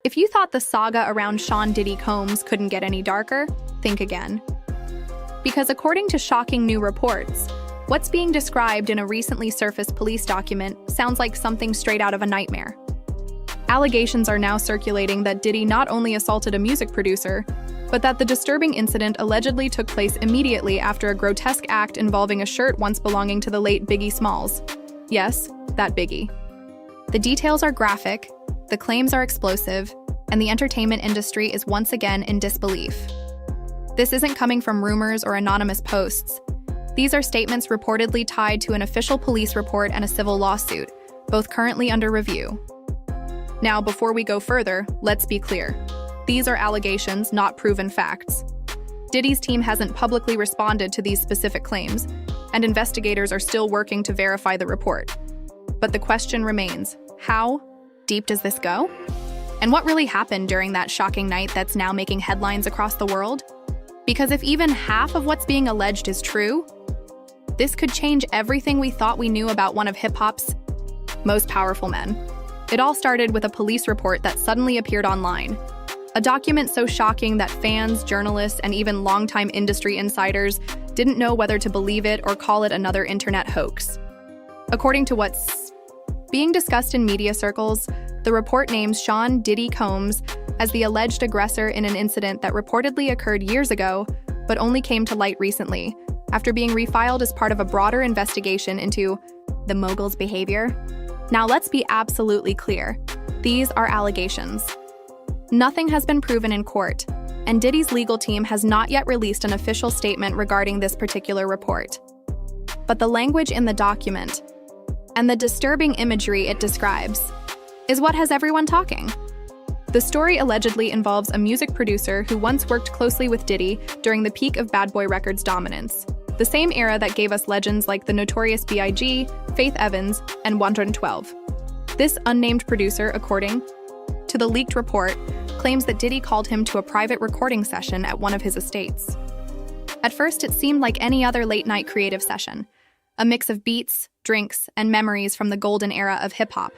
If you thought the saga around Sean Diddy Combs couldn't get any darker, think again. Because according to shocking new reports, what's being described in a recently surfaced police document sounds like something straight out of a nightmare. Allegations are now circulating that Diddy not only assaulted a music producer, but that the disturbing incident allegedly took place immediately after a grotesque act involving a shirt once belonging to the late Biggie Smalls. Yes, that Biggie. The details are graphic, the claims are explosive, and the entertainment industry is once again in disbelief. This isn't coming from rumors or anonymous posts. These are statements reportedly tied to an official police report and a civil lawsuit, both currently under review. Now, before we go further, let's be clear. These are allegations, not proven facts. Diddy's team hasn't publicly responded to these specific claims, and investigators are still working to verify the report. But the question remains, how deep does this go? And what really happened during that shocking night that's now making headlines across the world? Because if even half of what's being alleged is true, this could change everything we thought we knew about one of hip-hop's most powerful men. It all started with a police report that suddenly appeared online. A document so shocking that fans, journalists, and even longtime industry insiders didn't know whether to believe it or call it another internet hoax. According to what's being discussed in media circles, the report names Sean Diddy Combs as the alleged aggressor in an incident that reportedly occurred years ago, but only came to light recently, after being refiled as part of a broader investigation into the mogul's behavior. Now let's be absolutely clear. These are allegations. Nothing has been proven in court, and Diddy's legal team has not yet released an official statement regarding this particular report. But the language in the document, and the disturbing imagery it describes, is what has everyone talking. The story allegedly involves a music producer who once worked closely with Diddy during the peak of Bad Boy Records' dominance, the same era that gave us legends like the Notorious B.I.G., Faith Evans, and 112. This unnamed producer, according to the leaked report, claims that Diddy called him to a private recording session at one of his estates. At first, it seemed like any other late-night creative session, a mix of beats, drinks, and memories from the golden era of hip-hop.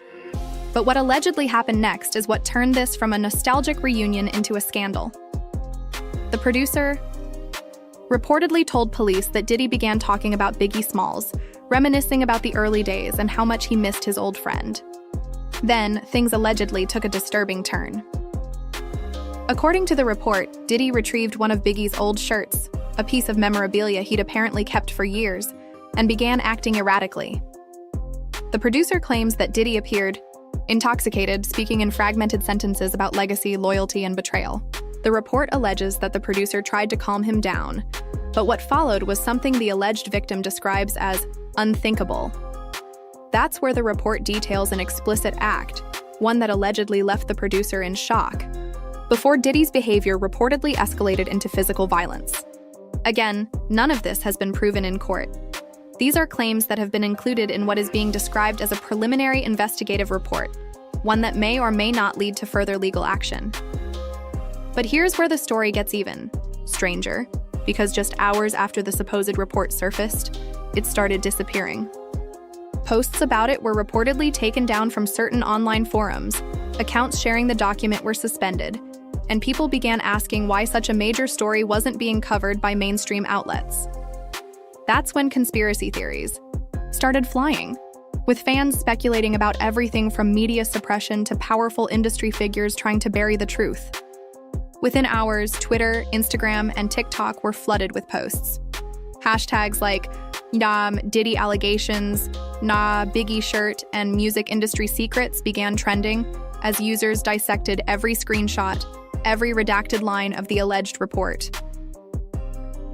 But what allegedly happened next is what turned this from a nostalgic reunion into a scandal. The producer reportedly told police that Diddy began talking about Biggie Smalls, reminiscing about the early days and how much he missed his old friend. Then, things allegedly took a disturbing turn. According to the report, Diddy retrieved one of Biggie's old shirts, a piece of memorabilia he'd apparently kept for years, and began acting erratically. The producer claims that Diddy appeared intoxicated, speaking in fragmented sentences about legacy, loyalty, and betrayal. The report alleges that the producer tried to calm him down, but what followed was something the alleged victim describes as unthinkable. That's where the report details an explicit act, one that allegedly left the producer in shock, before Diddy's behavior reportedly escalated into physical violence. Again, none of this has been proven in court. These are claims that have been included in what is being described as a preliminary investigative report, one that may or may not lead to further legal action. But here's where the story gets even stranger, because just hours after the supposed report surfaced, it started disappearing. Posts about it were reportedly taken down from certain online forums, accounts sharing the document were suspended, and people began asking why such a major story wasn't being covered by mainstream outlets. That's when conspiracy theories started flying, with fans speculating about everything from media suppression to powerful industry figures trying to bury the truth. Within hours, Twitter, Instagram, and TikTok were flooded with posts. Hashtags like Diddy allegations, Biggie shirt, and music industry secrets began trending as users dissected every screenshot, every redacted line of the alleged report.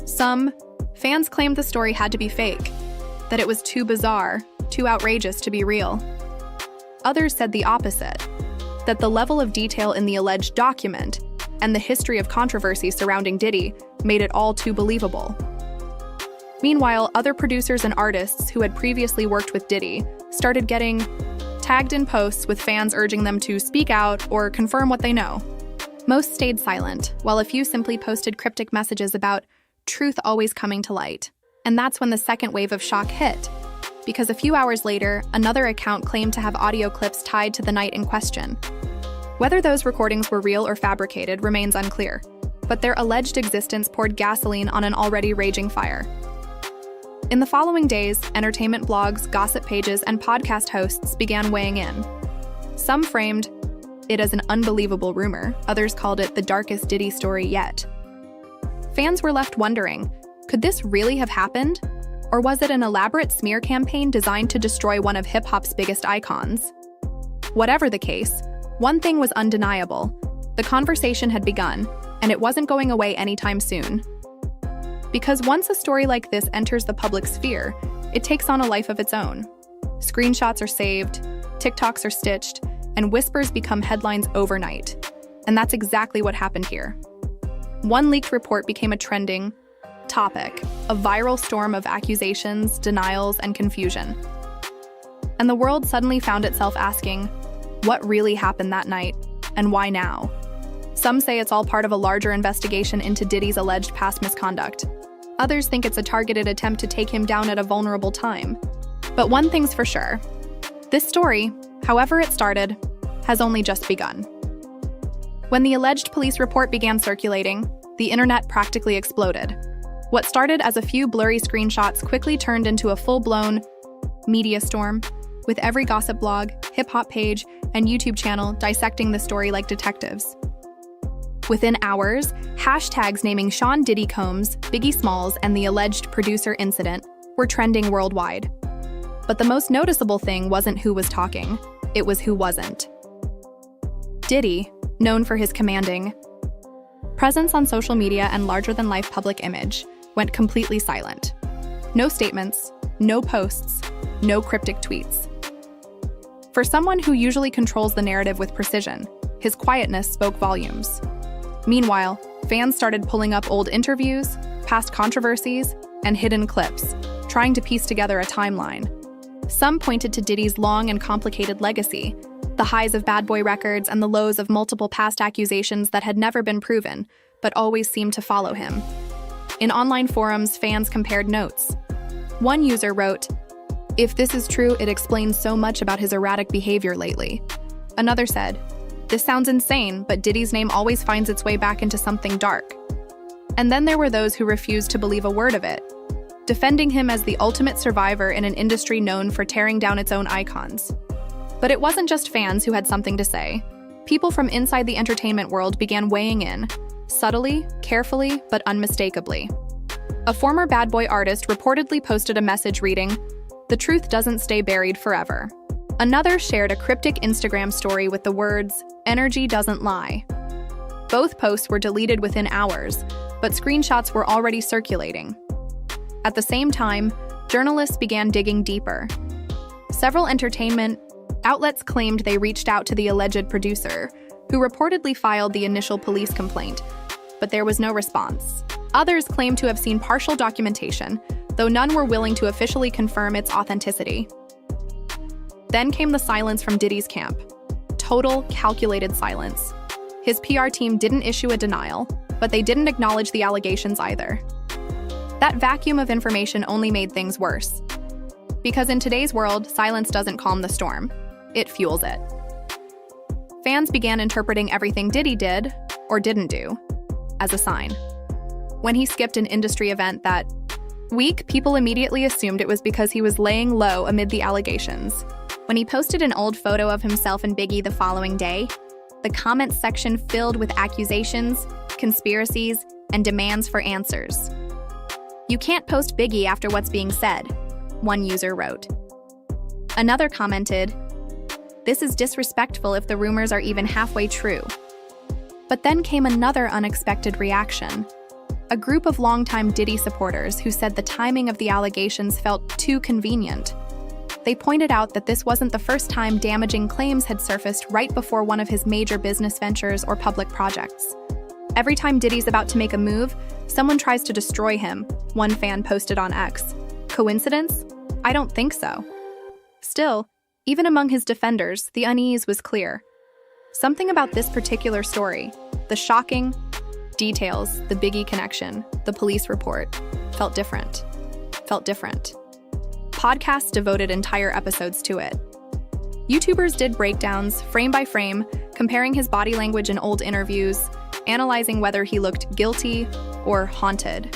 Some fans claimed the story had to be fake, that it was too bizarre, too outrageous to be real. Others said the opposite, that the level of detail in the alleged document and the history of controversy surrounding Diddy made it all too believable. Meanwhile, other producers and artists who had previously worked with Diddy started getting tagged in posts with fans urging them to speak out or confirm what they know. Most stayed silent, while a few simply posted cryptic messages about truth always coming to light. And that's when the second wave of shock hit, because a few hours later, another account claimed to have audio clips tied to the night in question. Whether those recordings were real or fabricated remains unclear, but their alleged existence poured gasoline on an already raging fire. In the following days, entertainment blogs, gossip pages, and podcast hosts began weighing in. Some framed it as an unbelievable rumor, others called it the darkest Diddy story yet. Fans were left wondering, could this really have happened? Or was it an elaborate smear campaign designed to destroy one of hip-hop's biggest icons? Whatever the case, one thing was undeniable. The conversation had begun, and it wasn't going away anytime soon. Because once a story like this enters the public sphere, it takes on a life of its own. Screenshots are saved, TikToks are stitched, and whispers become headlines overnight. And that's exactly what happened here. One leaked report became a trending topic, a viral storm of accusations, denials, and confusion. And the world suddenly found itself asking, what really happened that night, and why now? Some say it's all part of a larger investigation into Diddy's alleged past misconduct. Others think it's a targeted attempt to take him down at a vulnerable time. But one thing's for sure. This story, however it started, has only just begun. When the alleged police report began circulating, the internet practically exploded. What started as a few blurry screenshots quickly turned into a full-blown media storm, with every gossip blog, hip-hop page, and YouTube channel dissecting the story like detectives. Within hours, hashtags naming Sean Diddy Combs, Biggie Smalls, and the alleged producer incident were trending worldwide. But the most noticeable thing wasn't who was talking, it was who wasn't. Diddy, known for his commanding presence on social media and larger-than-life public image, went completely silent. No statements, no posts, no cryptic tweets. For someone who usually controls the narrative with precision, his quietness spoke volumes. Meanwhile, fans started pulling up old interviews, past controversies, and hidden clips, trying to piece together a timeline. Some pointed to Diddy's long and complicated legacy, the highs of Bad Boy Records and the lows of multiple past accusations that had never been proven, but always seemed to follow him. In online forums, fans compared notes. One user wrote, "If this is true, it explains so much about his erratic behavior lately." Another said, "This sounds insane, but Diddy's name always finds its way back into something dark." And then there were those who refused to believe a word of it, defending him as the ultimate survivor in an industry known for tearing down its own icons. But it wasn't just fans who had something to say. People from inside the entertainment world began weighing in, subtly, carefully, but unmistakably. A former Bad Boy artist reportedly posted a message reading, "The truth doesn't stay buried forever." Another shared a cryptic Instagram story with the words, "Energy doesn't lie." Both posts were deleted within hours, but screenshots were already circulating. At the same time, journalists began digging deeper. Several entertainment outlets claimed they reached out to the alleged producer, who reportedly filed the initial police complaint, but there was no response. Others claimed to have seen partial documentation, though none were willing to officially confirm its authenticity. Then came the silence from Diddy's camp. Total, calculated silence. His PR team didn't issue a denial, but they didn't acknowledge the allegations either. That vacuum of information only made things worse. Because in today's world, silence doesn't calm the storm. It fuels it. Fans began interpreting everything Diddy did, or didn't do, as a sign. When he skipped an industry event that week, people immediately assumed it was because he was laying low amid the allegations. When he posted an old photo of himself and Biggie the following day, the comments section filled with accusations, conspiracies, and demands for answers. "You can't post Biggie after what's being said," one user wrote. Another commented, "This is disrespectful if the rumors are even halfway true." But then came another unexpected reaction. A group of longtime Diddy supporters who said the timing of the allegations felt too convenient. They pointed out that this wasn't the first time damaging claims had surfaced right before one of his major business ventures or public projects. Every time Diddy's about to make a move, someone tries to destroy him, one fan posted on X. Coincidence? I don't think so. Still, even among his defenders, the unease was clear. Something about this particular story, the shocking details, the Biggie connection, the police report, felt different. Podcasts devoted entire episodes to it. YouTubers did breakdowns, frame by frame, comparing his body language in old interviews, analyzing whether he looked guilty or haunted.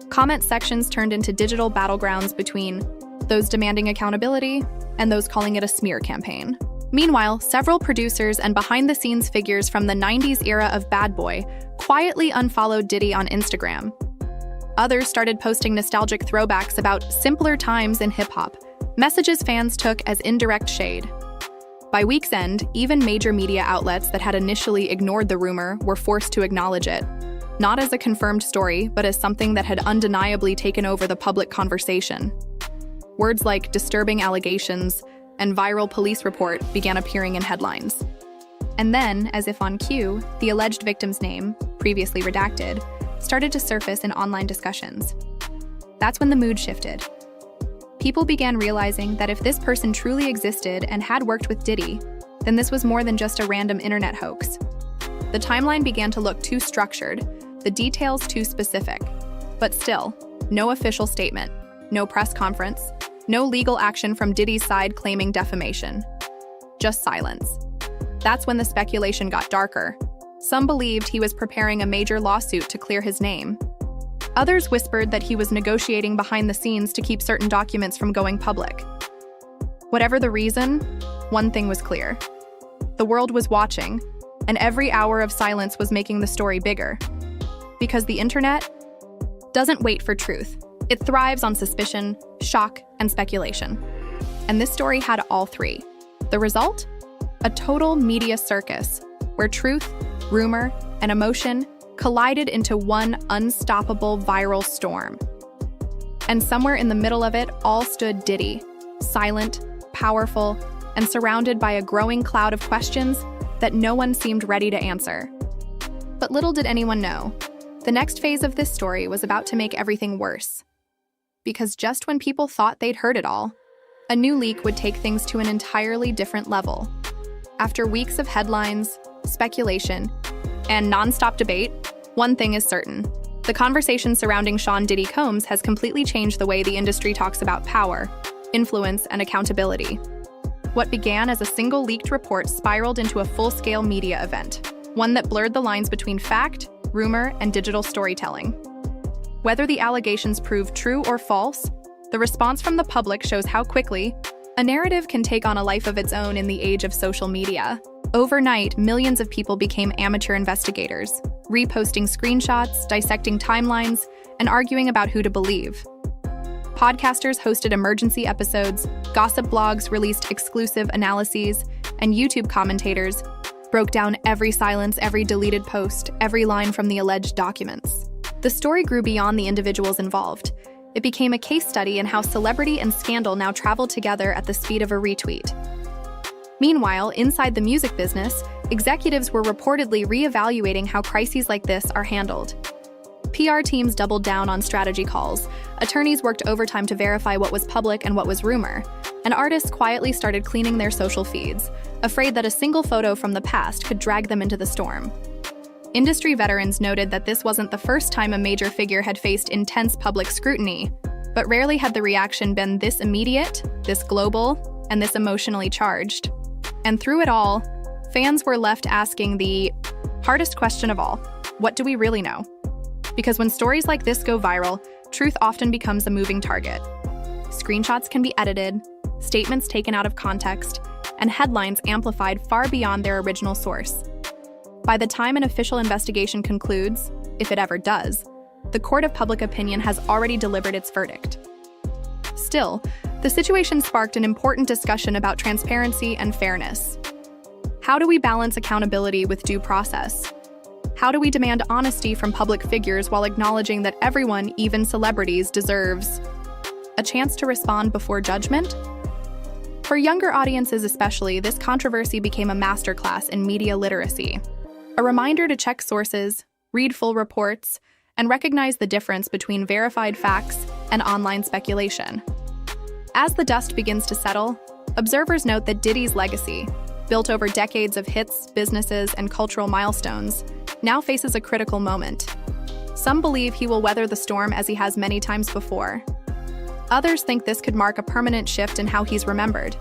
Comment sections turned into digital battlegrounds between those demanding accountability and those calling it a smear campaign. Meanwhile, several producers and behind-the-scenes figures from the 90s era of Bad Boy quietly unfollowed Diddy on Instagram. Others started posting nostalgic throwbacks about simpler times in hip-hop, messages fans took as indirect shade. By week's end, even major media outlets that had initially ignored the rumor were forced to acknowledge it, not as a confirmed story, but as something that had undeniably taken over the public conversation. Words like disturbing allegations and viral police report began appearing in headlines. And then, as if on cue, the alleged victim's name, previously redacted, started to surface in online discussions. That's when the mood shifted. People began realizing that if this person truly existed and had worked with Diddy, then this was more than just a random internet hoax. The timeline began to look too structured, the details too specific. But still, no official statement, no press conference, no legal action from Diddy's side claiming defamation. Just silence. That's when the speculation got darker. Some believed he was preparing a major lawsuit to clear his name. Others whispered that he was negotiating behind the scenes to keep certain documents from going public. Whatever the reason, one thing was clear. The world was watching, and every hour of silence was making the story bigger. Because the internet doesn't wait for truth. It thrives on suspicion, shock, and speculation. And this story had all three. The result? A total media circus, where truth, rumor, and emotion collided into one unstoppable viral storm. And somewhere in the middle of it all stood Diddy, silent, powerful, and surrounded by a growing cloud of questions that no one seemed ready to answer. But little did anyone know, the next phase of this story was about to make everything worse. Because just when people thought they'd heard it all, a new leak would take things to an entirely different level. After weeks of headlines, speculation, and non-stop debate, one thing is certain. The conversation surrounding Sean Diddy Combs has completely changed the way the industry talks about power, influence, and accountability. What began as a single leaked report spiraled into a full-scale media event, one that blurred the lines between fact, rumor, and digital storytelling. Whether the allegations prove true or false, the response from the public shows how quickly a narrative can take on a life of its own in the age of social media. Overnight, millions of people became amateur investigators, reposting screenshots, dissecting timelines, and arguing about who to believe. Podcasters hosted emergency episodes, gossip blogs released exclusive analyses, and YouTube commentators broke down every silence, every deleted post, every line from the alleged documents. The story grew beyond the individuals involved. It became a case study in how celebrity and scandal now travel together at the speed of a retweet. Meanwhile, inside the music business, executives were reportedly reevaluating how crises like this are handled. PR teams doubled down on strategy calls, attorneys worked overtime to verify what was public and what was rumor, and artists quietly started cleaning their social feeds, afraid that a single photo from the past could drag them into the storm. Industry veterans noted that this wasn't the first time a major figure had faced intense public scrutiny, but rarely had the reaction been this immediate, this global, and this emotionally charged. And through it all, fans were left asking the hardest question of all: what do we really know? Because when stories like this go viral, truth often becomes a moving target. Screenshots can be edited, statements taken out of context, and headlines amplified far beyond their original source. By the time an official investigation concludes, if it ever does, the court of public opinion has already delivered its verdict. Still, the situation sparked an important discussion about transparency and fairness. How do we balance accountability with due process? How do we demand honesty from public figures while acknowledging that everyone, even celebrities, deserves a chance to respond before judgment? For younger audiences especially, this controversy became a masterclass in media literacy. A reminder to check sources, read full reports, and recognize the difference between verified facts and online speculation. As the dust begins to settle, observers note that Diddy's legacy, built over decades of hits, businesses, and cultural milestones, now faces a critical moment. Some believe he will weather the storm as he has many times before. Others think this could mark a permanent shift in how he's remembered.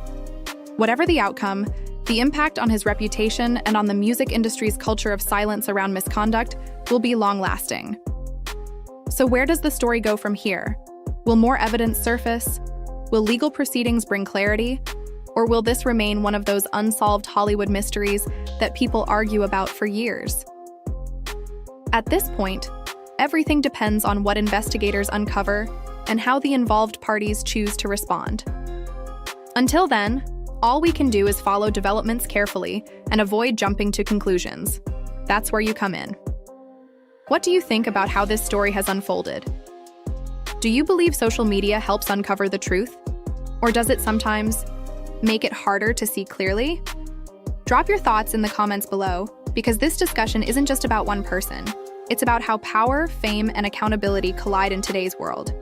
Whatever the outcome, The impact on his reputation and on the music industry's culture of silence around misconduct will be long-lasting. So where does the story go from here? Will more evidence surface? Will legal proceedings bring clarity? Or will this remain one of those unsolved Hollywood mysteries that people argue about for years? At this point, everything depends on what investigators uncover and how the involved parties choose to respond. Until then, all we can do is follow developments carefully and avoid jumping to conclusions. That's where you come in. What do you think about how this story has unfolded? Do you believe social media helps uncover the truth? Or does it sometimes make it harder to see clearly? Drop your thoughts in the comments below, because this discussion isn't just about one person. It's about how power, fame, and accountability collide in today's world.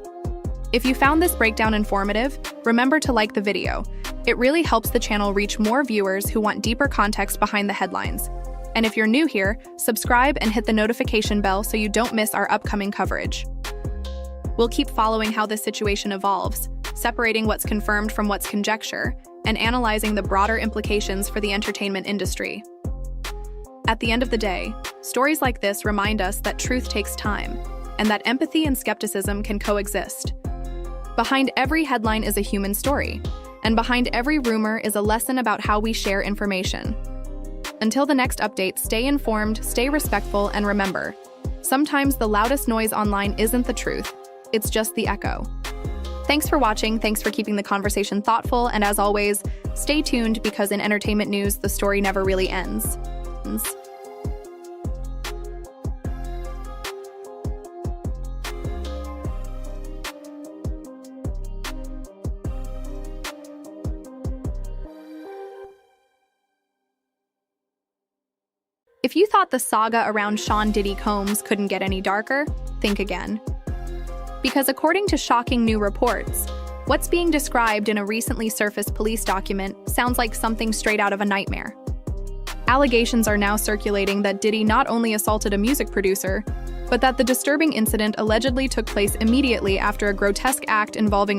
If you found this breakdown informative, remember to like the video. It really helps the channel reach more viewers who want deeper context behind the headlines. And if you're new here, subscribe and hit the notification bell so you don't miss our upcoming coverage. We'll keep following how this situation evolves, separating what's confirmed from what's conjecture, and analyzing the broader implications for the entertainment industry. At the end of the day, stories like this remind us that truth takes time, and that empathy and skepticism can coexist. Behind every headline is a human story, and behind every rumor is a lesson about how we share information. Until the next update, stay informed, stay respectful, and remember, sometimes the loudest noise online isn't the truth, it's just the echo. Thanks for watching, thanks for keeping the conversation thoughtful, and as always, stay tuned because in entertainment news, the story never really ends. If you thought the saga around Diddy Combs couldn't get any darker, think again. Because according to shocking new reports, what's being described in a recently surfaced police document sounds like something straight out of a nightmare. Allegations are now circulating that Diddy not only assaulted a music producer, but that the disturbing incident allegedly took place immediately after a grotesque act involving